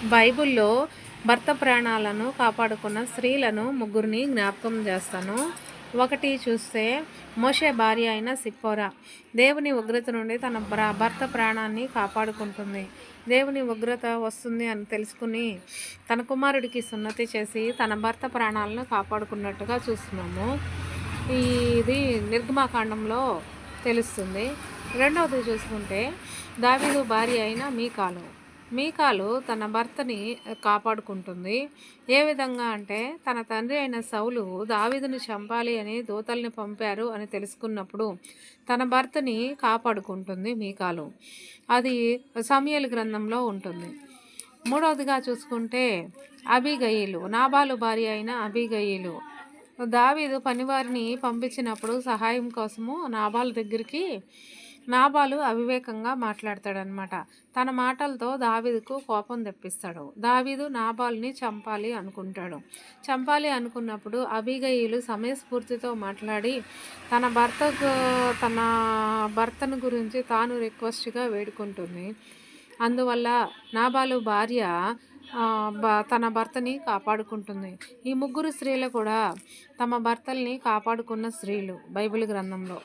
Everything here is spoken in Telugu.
బైబిల్లో భర్త ప్రాణాలను కాపాడుకున్న స్త్రీలను ముగ్గురిని జ్ఞాపకం చేస్తాను. ఒకటి చూస్తే మోషే భార్య అయిన సిప్పోరా దేవుని ఉగ్రత నుండి తన భర్త ప్రాణాన్ని కాపాడుకుంటుంది. దేవుని ఉగ్రత వస్తుంది అని తెలుసుకుని తన కుమారుడికి సున్నతి చేసి తన భర్త ప్రాణాలను కాపాడుకున్నట్టుగా చూస్తున్నాము. ఇది నిర్గమాకాండంలో తెలుస్తుంది. రెండవది చూసుకుంటే దావీదు భార్య అయిన మీకాలు తన భర్తని కాపాడుకుంటుంది. ఏ విధంగా అంటే తన తండ్రి అయిన సౌలు దావీదుని చంపాలి అని దూతల్ని పంపారు అని తెలుసుకున్నప్పుడు తన భర్తని కాపాడుకుంటుంది మీకాలు. అది సమూయేలు గ్రంథంలో ఉంటుంది. మూడవదిగా చూసుకుంటే అబీగయీలు, నాబాలు భార్య అయిన అబీగయీలు దావీదు పనివారిని పంపించినప్పుడు సహాయం కోసము నాబాలు దగ్గరికి నాబాలు అవివేకంగా మాట్లాడతాడనమాట. తన మాటలతో దావీదుకు కోపం తెప్పిస్తాడు. దావీదు నాబాల్ని చంపాలి అనుకున్నప్పుడు అబీగయీలు సమయస్ఫూర్తితో మాట్లాడి తన భర్తను గురించి తాను రిక్వెస్ట్గా వేడుకుంటుంది. అందువల్ల నాబాలు భార్య తన భర్తని కాపాడుకుంటుంది. ఈ ముగ్గురు స్త్రీలు కూడా తమ భర్తల్ని కాపాడుకున్న స్త్రీలు బైబిల్ గ్రంథంలో.